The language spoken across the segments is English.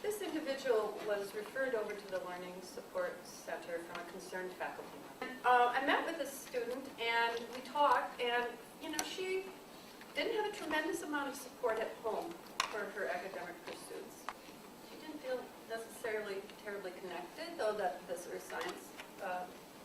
This individual was referred over to the Learning Support Center from a concerned faculty. I met with a student and we talked, and she didn't have a tremendous amount of support at home for her academic pursuits. She didn't feel necessarily terribly connected, though that the earth science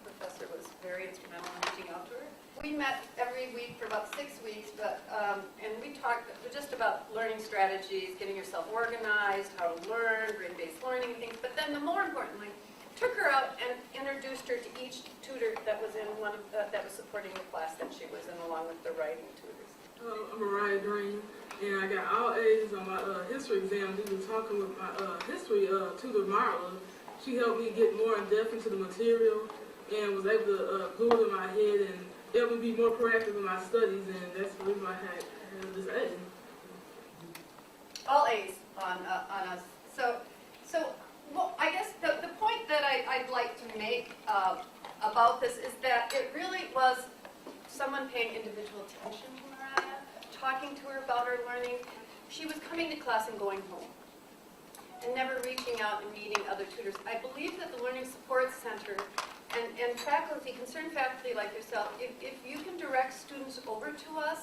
professor was very instrumental in reaching out to her. We met every week for about 6 weeks, and we talked just about learning strategies, getting yourself organized, how to learn, grid-based learning things. But then, more importantly, took her out and introduced her to each tutor that was in that was supporting the class that she was in, along with the writing tutors. I'm Mariah Green, and I got all A's on my history exam due to talking with my history tutor, Marla. She helped me get more in depth into the material and was able to glue it in my head and help me be more proactive in my studies, and that's the reason why I had this A. All A's on us. So well, I guess the point that I'd like to make about this is that it really was someone paying individual attention to Mariah, talking to her about her learning. She was coming to class and going home, and never reaching out and meeting other tutors. I believe that the Learning Support Center and faculty, concerned faculty like yourself, if you can direct students over to us,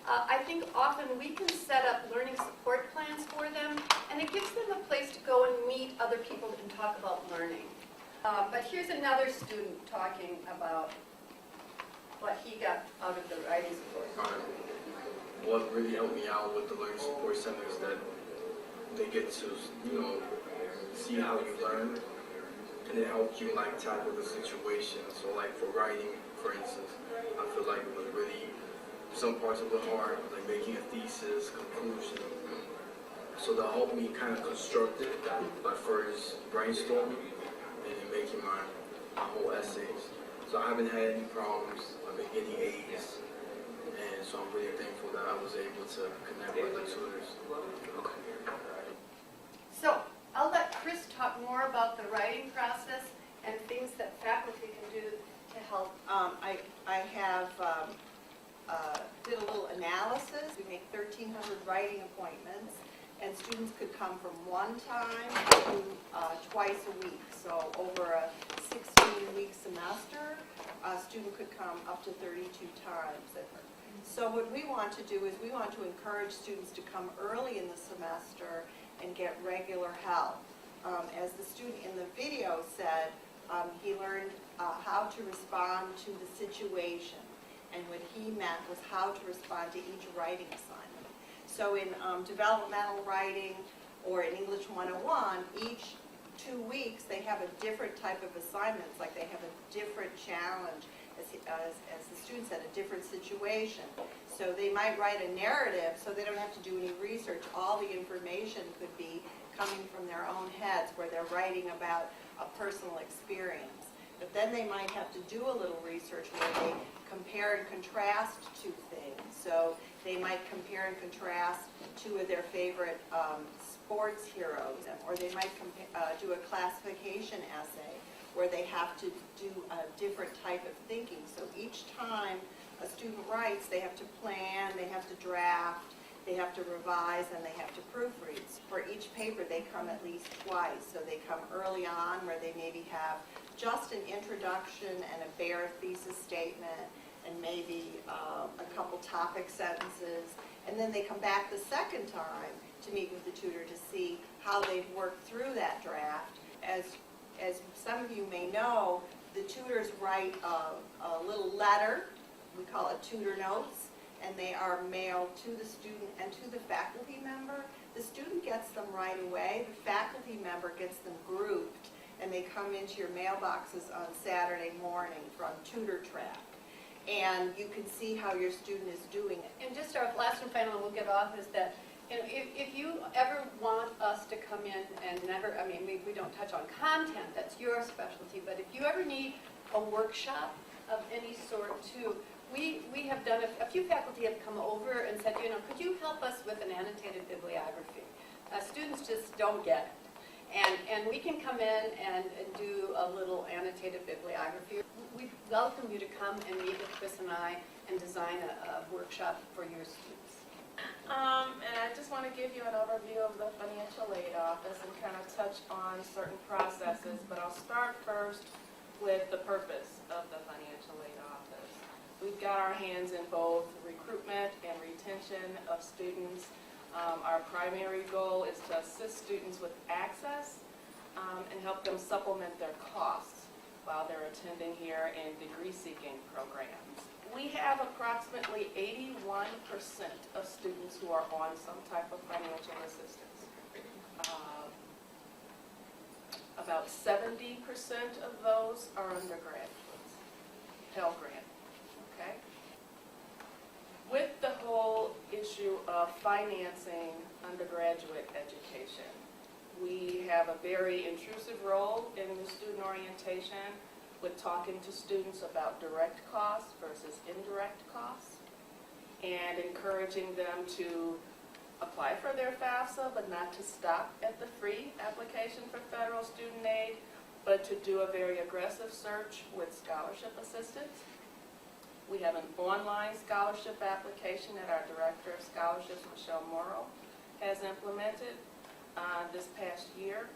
I think often we can set up learning support plans for them, and it gives them a place to go and meet other people and talk about learning. But here's another student talking about what he got out of the writing support. What really helped me out with the Learning Support Center is that they get to, see how you learn, and it helps you tackle the situation. So for writing, for instance, I feel like it was really some parts of it hard, like making a thesis, conclusion. So that helped me kind of construct it, like first brainstorming and then making my whole essays. So I haven't had any problems. I've been getting A's, and so I'm really thankful that I was able to connect with the tutors. Okay. So I'll let Chris talk more about the writing process and things that faculty can do to help. I have did a little analysis. We make 1,300 writing appointments, and students could come from one time to twice a week. So over a 16-week semester, a student could come up to 32 times. So what we want to do is we want to encourage students to come early in the semester and get regular help. As the student in the video said, he learned how to respond to the situation. And what he meant was how to respond to each writing assignment. So in developmental writing or in English 101, each 2 weeks they have a different type of assignments, like they have a different challenge, as the student said, a different situation. So they might write a narrative so they don't have to do any research. All the information could be coming from their own heads where they're writing about a personal experience. But then they might have to do a little research where they compare and contrast two things. So they might compare and contrast two of their favorite sports heroes, or they might do a classification essay where they have to do a different type of thinking. So each time a student writes, they have to plan, they have to draft, they have to revise, and they have to proofread. For each paper, they come at least twice. So they come early on where they maybe have just an introduction and a bare thesis statement and maybe a couple topic sentences. And then they come back the second time to meet with the tutor to see how they've worked through that draft. As some of you may know, the tutors write a little letter. We call it tutor notes, and they are mailed to the student and to the faculty member. The student gets them right away. The faculty member gets them grouped, and they come into your mailboxes on Saturday morning from Tutor Track. And you can see how your student is doing it. And just our last and final, we'll get off, is that if you ever want us to come in and we don't touch on content, that's your specialty, but if you ever need a workshop of any sort too, we have done, a few faculty have come over and said, could you help us with an annotated bibliography? Students just don't get it. And we can come in and do a little annotated bibliography. We welcome you to come and meet with Chris and I and design a workshop for your students. And I just want to give you an overview of the financial aid office and kind of touch on certain processes, but I'll start first with the purpose of the financial aid office. We've got our hands in both recruitment and retention of students. Our primary goal is to assist students with access and help them supplement their costs while they're attending here in degree-seeking programs. We have approximately 81% of students who are on some type of financial assistance. About 70% of those are undergraduates, Pell Grant, okay? With the whole issue of financing undergraduate education, we have a very intrusive role in the student orientation with talking to students about direct costs versus indirect costs and encouraging them to apply for their FAFSA, but not to stop at the free application for federal student aid, but to do a very aggressive search with scholarship assistance. We have an online scholarship application that our Director of Scholarships, Michelle Morrow, has implemented this past year.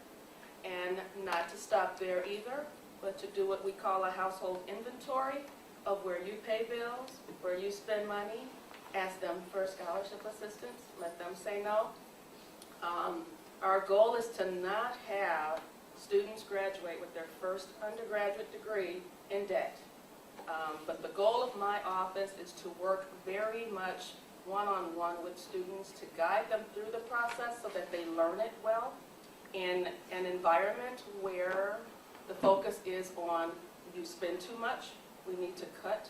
And not to stop there either, but to do what we call a household inventory of where you pay bills, where you spend money, ask them for scholarship assistance, let them say no. Our goal is to not have students graduate with their first undergraduate degree in debt. But the goal of my office is to work very much one-on-one with students to guide them through the process so that they learn it well in an environment where the focus is on you spend too much, we need to cut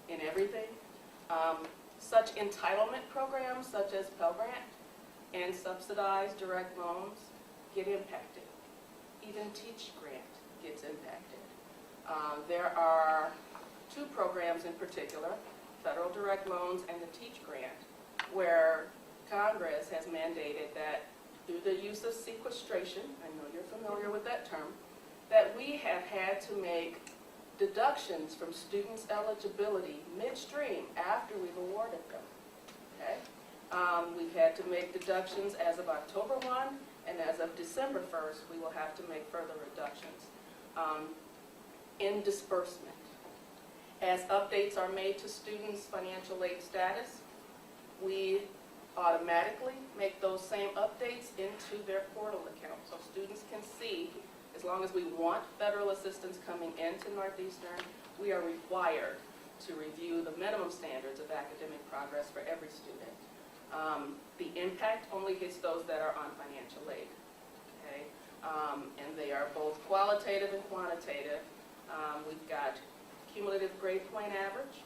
in everything. Such entitlement programs such as Pell Grant and subsidized direct loans get impacted. Even Teach Grant gets impacted. There are two programs in particular, federal direct loans and the Teach Grant, where Congress has mandated that through the use of sequestration, I know you're familiar with that term, that we have had to make deductions from students' eligibility midstream after we've awarded them. Okay? We've had to make deductions as of October 1, and as of December 1st, we will have to make further reductions in disbursement. As updates are made to students' financial aid status, we automatically make those same updates into their portal account so students can see. As long as we want federal assistance coming into Northeastern, we are required to review the minimum standards of academic progress for every student. The impact only hits those that are on financial aid, okay? And they are both qualitative and quantitative. We've got cumulative grade point average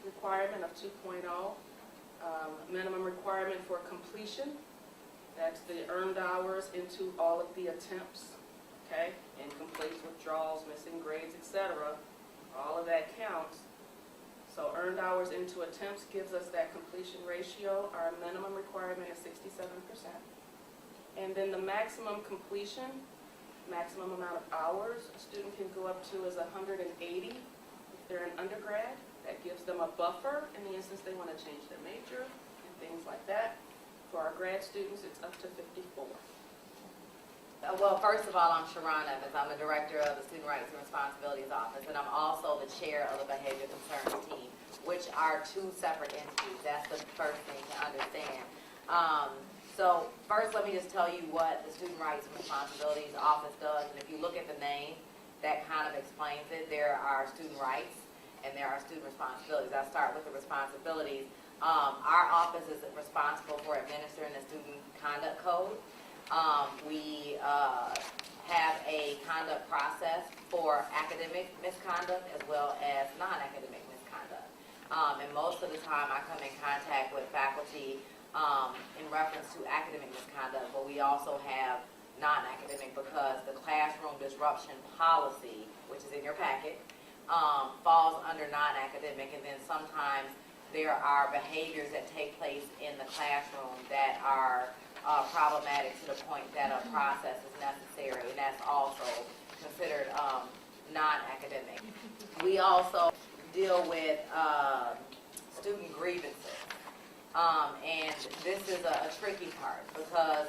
requirement of 2.0, minimum requirement for completion, that's the earned hours into all of the attempts. Okay, incomplete withdrawals, missing grades, etc. All of that counts. So earned hours into attempts gives us that completion ratio. Our minimum requirement is 67%. And then the maximum completion, maximum amount of hours a student can go up to is 180 if they're an undergrad. That gives them a buffer in the instance they want to change their major and things like that. For our grad students, it's up to 54. Well, first of all, I'm Sharon Evans. I'm the director of the Student Rights and Responsibilities Office, and I'm also the chair of the Behavior Concerns Team, which are two separate entities. That's the first thing to understand. So first, let me just tell you what the Student Rights and Responsibilities Office does. And if you look at the name, that kind of explains it. There are student rights, and there are student responsibilities. I'll start with the responsibilities. Our office is responsible for administering the Student Conduct Code. We have a conduct process for academic misconduct as well as non-academic misconduct. And most of the time I come in contact with faculty in reference to academic misconduct, but we also have non-academic because the classroom disruption policy, which is in your packet, falls under non-academic, and then sometimes there are behaviors that take place in the classroom that are problematic to the point that a process is necessary, and that's also considered non-academic. We also deal with student grievances. And this is a tricky part because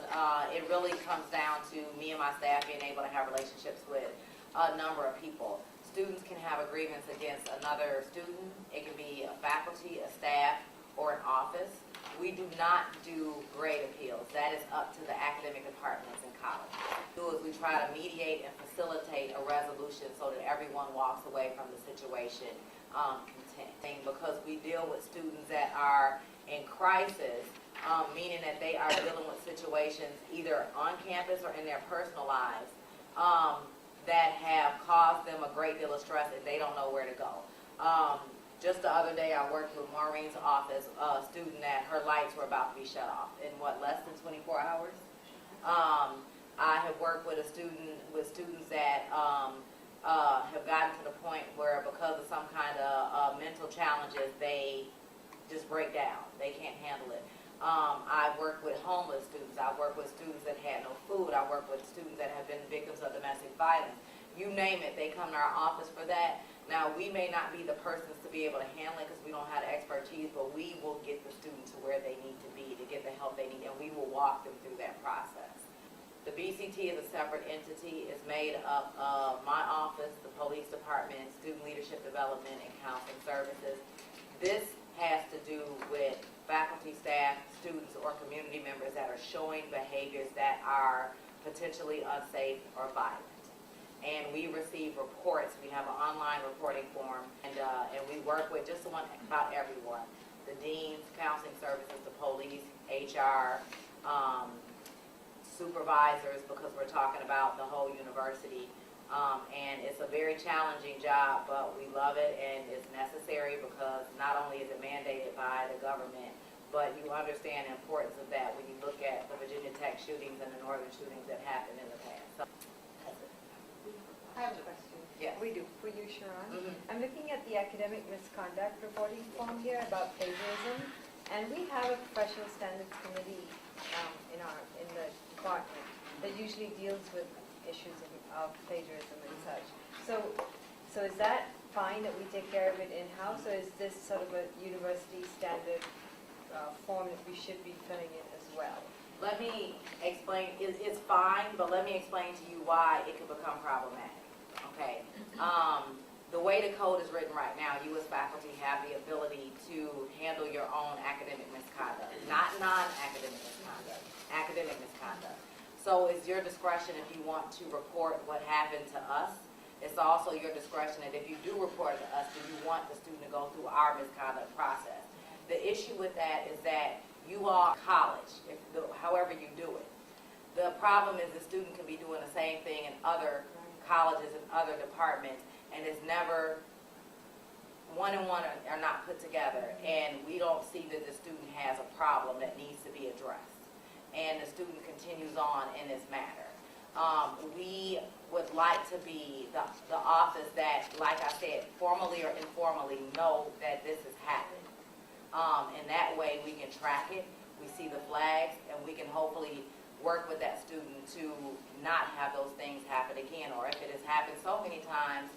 it really comes down to me and my staff being able to have relationships with a number of people. Students can have a grievance against another student. It can be a faculty, a staff, or an office. We do not do grade appeals. That is up to the academic departments in college. What we do is we try to mediate and facilitate a resolution so that everyone walks away from the situation content. Because we deal with students that are in crisis, meaning that they are dealing with situations either on campus or in their personal lives that have caused them a great deal of stress and they don't know where to go. Just the other day, I worked with Maureen's office, a student that her lights were about to be shut off in less than 24 hours. I have worked with students that have gotten to the point where because of some kind of mental challenges, they just break down. They can't handle it. I've worked with homeless students. I've worked with students that had no food. I've worked with students that have been victims of domestic violence. You name it, they come to our office for that. Now, we may not be the persons to be able to handle it because we don't have the expertise, but we will get the student to where they need to be to get the help they need, and we will walk them through that process. The BCT is a separate entity. It's made up of my office, the police department, student leadership development, and counseling services. This has to do with faculty, staff, students, or community members that are showing behaviors that are potentially unsafe or violent. And we receive reports. We have an online reporting form, and we work with just about everyone: the deans, counseling services, the police, HR, supervisors, because we're talking about the whole university. And it's a very challenging job, but we love it, and it's necessary because not only is it mandated by the government, but you understand the importance of that when you look at the Virginia Tech shootings and the northern shootings that happened in the past. So, that's it. I have a question. Yes. We do, for you, Sharon. Mhm. I'm looking at the academic misconduct reporting form here about plagiarism, and we have a professional standards committee in the department that usually deals with issues of plagiarism and such. So is that fine that we take care of it in-house, or is this sort of a university standard form that we should be filling in as well? Let me explain. It's fine, but let me explain to you why it could become problematic. Okay. The way the code is written right now, you as faculty have the ability to handle your own academic misconduct, not non-academic misconduct, academic misconduct. So it's your discretion if you want to report what happened to us. It's also your discretion that if you do report to us, do you want the student to go through our misconduct process? The issue with that is that you are college, however you do it. The problem is the student can be doing the same thing in other colleges and other departments, and it's never, one and one are not put together, and we don't see that the student has a problem that needs to be addressed, and the student continues on in this matter. We would like to be the office that, like I said, formally or informally know that this has happened. And that way we can track it, we see the flags, and we can hopefully work with that student to not have those things happen again. Or if it has happened so many times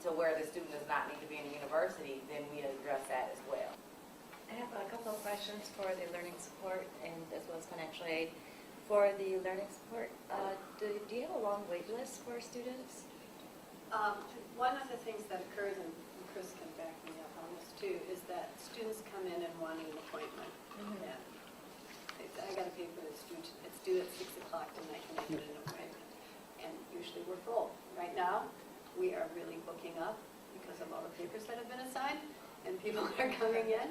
to where the student does not need to be in a university, then we address that as well. I have a couple of questions for the learning support and as well as financial aid. For the learning support, do you have a long wait list for students? One of the things that occurs, and Chris can back me up on this too, is that students come in and wanting an appointment. Mhm. Yeah. I got to pay for this student. It's due at 6 o'clock tonight, and I get an appointment. And usually we're full. Right now, we are really booking up because of all the papers that have been assigned, and people are coming in.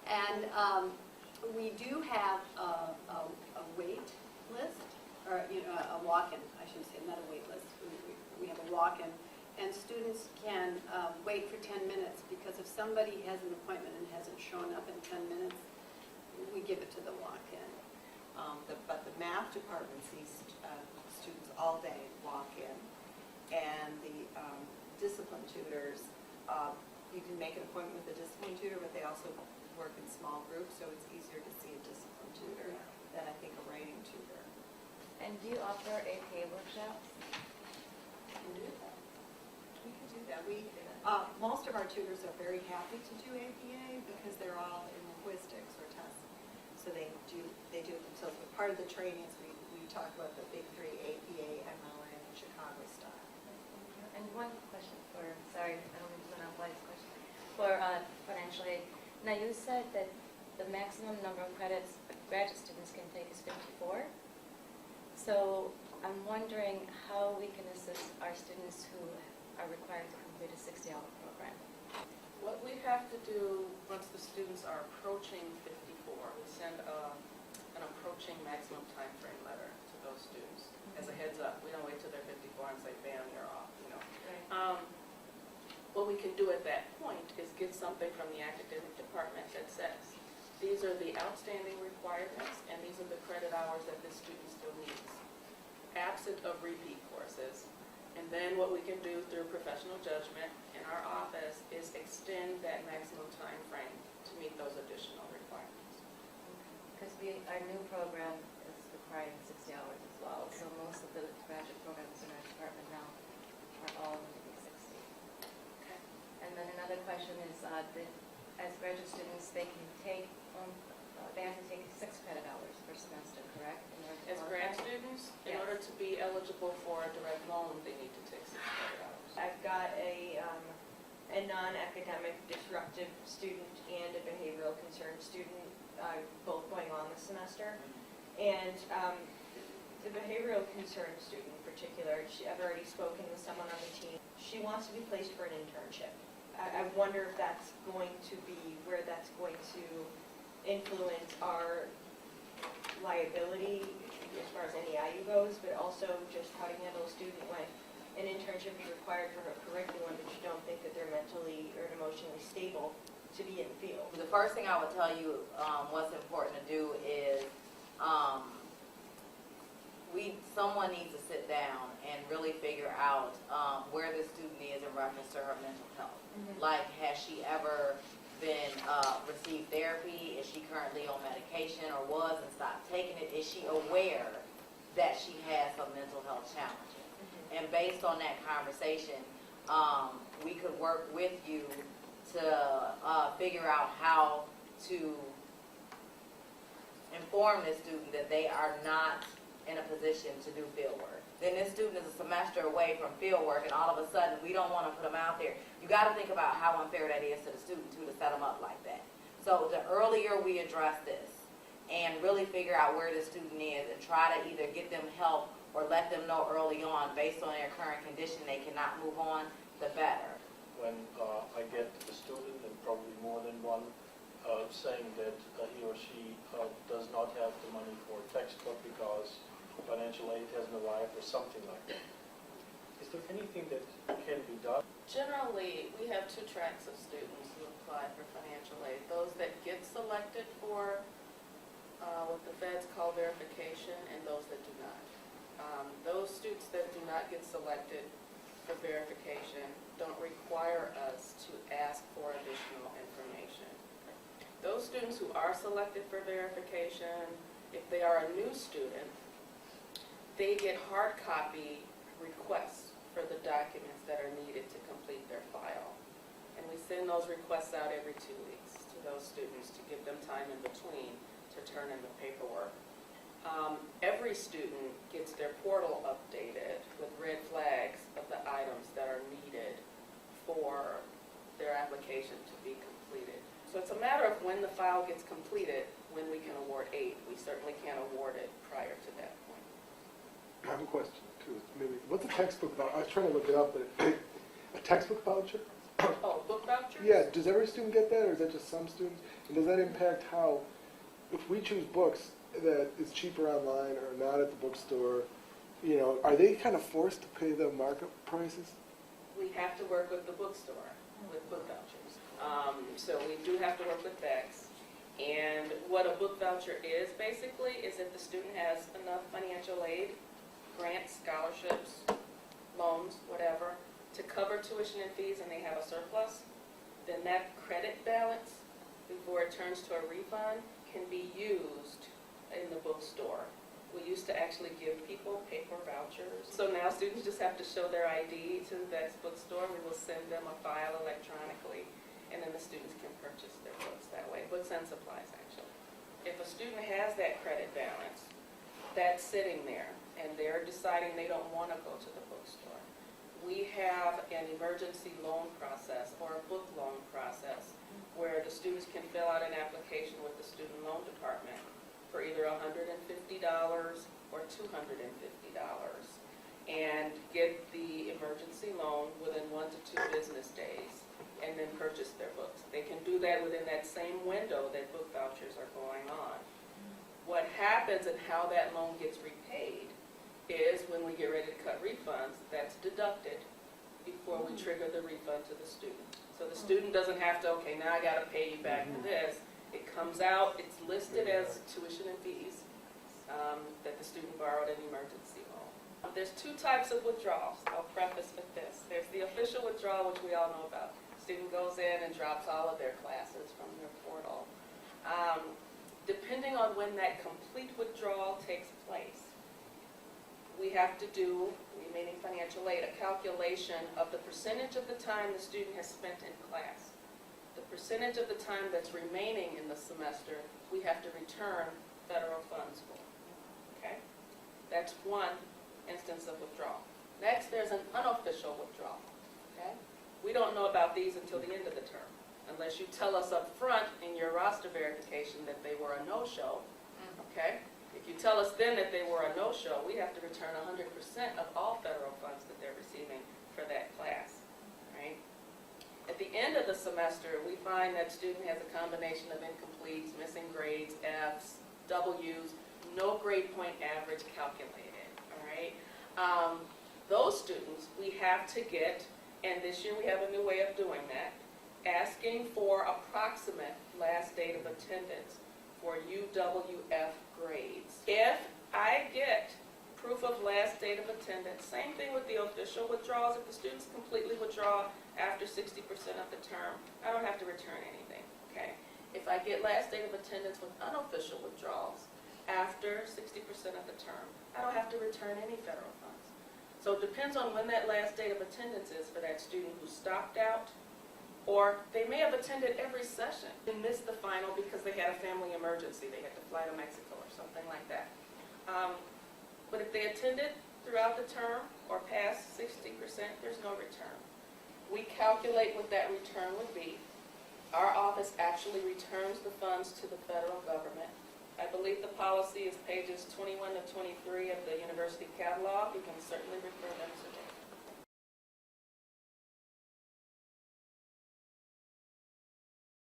And we do have a wait list, or a walk-in, I should say, not a wait list. We have a walk-in, and students can wait for 10 minutes because if somebody has an appointment and hasn't shown up in 10 minutes, we give it to the walk-in. But the math department sees students all day walk in, and the discipline tutors, you can make an appointment with a discipline tutor, but they also work in small groups, so it's easier to see a discipline tutor than I think a writing tutor. And do you offer APA workshops? We can do that. Most of our tutors are very happy to do APA because they're all in linguistics or part of the trainings, we talk about the big three, APA, MLN, and Chicago style. And one question for, sorry, I don't mean to monopolize this question, for financial aid. Now, you said that the maximum number of credits graduate students can take is 54. So I'm wondering how we can assist our students who are required to complete a 60-hour program. What we have to do, once the students are approaching 54, we send an approaching maximum time frame letter to those students as a heads up. We don't wait till they're 54 and say, bam, you're off, you know. What we can do at that point is get something from the academic department that says, these are the outstanding requirements and these are the credit hours that this student still needs, absent of repeat courses. And then what we can do through professional judgment in our office is extend that maximum time frame to meet those additional requirements. Because our new program is requiring 60 hours as well. So most of the graduate programs in our department now are all going to be 60. Okay. And then another question is, as graduate students, they can take, they have to take 6 credit hours per semester, correct? In order to As qualify? grad students, in Yes. order to be eligible for a direct loan, they need to take 6 credit hours. I've got a non-academic disruptive student and a behavioral concerned student, both going on this semester. And the behavioral concerned student in particular, I've already spoken with someone on the team. She wants to be placed for an internship. I wonder if that's going to be where that's going to influence our liability as far as NEIU goes, but also just how to handle a student when an internship is required for her curriculum, but you don't think that they're mentally or emotionally stable to be in the field. The first thing I would tell you, what's important to do is, someone needs to sit down and really figure out where the student is in reference to her mental health. Like, has she ever been received therapy? Is she currently on medication or was and stopped taking it? Is she aware that she has some mental health challenges? And based on that conversation, we could work with you to figure out how to inform the student that they are not in a position to do field work. Then this student is a semester away from field work, and all of a sudden, we don't want to put them out there. You got to think about how unfair that is to the student, too, to set them up like that. So the earlier we address this and really figure out where the student is and try to either get them help or let them know early on, based on their current condition, they cannot move on, the better. When I get a student, and probably more than one, saying that he or she does not have the money for a textbook because financial aid hasn't arrived or something like that. Is there anything that can be done? Generally, we have 2 tracks of students who apply for financial aid. Those that get selected for what the feds call verification and those that do not. Those students that do not get selected for verification don't require us to ask for additional information. Those students who are selected for verification, if they are a new student, they get hard copy requests for the documents that are needed to complete their file. And we send those requests out every 2 weeks to those students to give them time in between to turn in the paperwork. Every student gets their portal updated with red flags of the items that are needed for their application to be completed. So it's a matter of when the file gets completed, when we can award aid. We certainly can't award it prior to that point. I have a question too. Maybe what's a textbook voucher? I was trying to look it up, but a textbook voucher? Oh, book vouchers? Yeah. Does every student get that, or is that just some students? And does that impact how, if we choose books that is cheaper online or not at the bookstore, you know, are they kind of forced to pay the markup prices? We have to work with the bookstore with book vouchers. So we do have to work with BEX. And what a book voucher is basically is if the student has enough financial aid, grants, scholarships, loans, whatever, to cover tuition and fees and they have a surplus, then that credit balance, before it turns to a refund, can be used in the bookstore. We used to actually give people paper vouchers. So now students just have to show their ID to the BEX bookstore. We will send them a file electronically, and then the students can purchase their books that way. Books and supplies, actually. If a student has that credit balance, that's sitting there, and they're deciding they don't want to go to the bookstore. We have an emergency loan process or a book loan process where the students can fill out an application with the student loan department for either $150 or $250 and get the emergency loan within 1 to 2 business days and then purchase their books. They can do that within that same window that book vouchers are going on. What happens and how that loan gets repaid is when we get ready to cut refunds, that's deducted before we trigger the refund to the student. So the student doesn't have to, okay, now I got to pay you back for this. It comes out, it's listed as tuition and fees that the student borrowed an emergency loan. There's 2 types of withdrawals. I'll preface with this. There's the official withdrawal, which we all know about. Student goes in and drops all of their classes from their portal. Depending on when that complete withdrawal takes place, we have to do, we meaning financial aid, a calculation of the percentage of the time the student has spent in class. The percentage of the time that's remaining in the semester, we have to return federal funds for. Okay? That's one instance of withdrawal. Next, there's an unofficial withdrawal. Okay? We don't know about these until the end of the term, unless you tell us up front in your roster verification that they were a no-show. Okay? If you tell us then that they were a no-show, we have to return 100% of all federal funds that they're receiving for that class. Right? At the end of the semester, we find that student has a combination of incompletes, missing grades, Fs, Ws, no grade point average calculated. All right? Those students we have to get, and this year we have a new way of doing that, asking for approximate last date of attendance for UWF grades. If I get proof of last date of attendance, same thing with the official withdrawals. If the students completely withdraw after 60% of the term, I don't have to return anything, okay? If I get last date of attendance with unofficial withdrawals after 60% of the term, I don't have to return any federal funds. So it depends on when that last date of attendance is for that student who stopped out, or they may have attended every session and missed the final because they had a family emergency. They had to fly to Mexico or something like that. But if they attended throughout the term or past 60%, there's no return. We calculate what that return would be. Our office actually returns the funds to the federal government. I believe the policy is pages 21 to 23 of the university catalog. You can certainly refer them to me.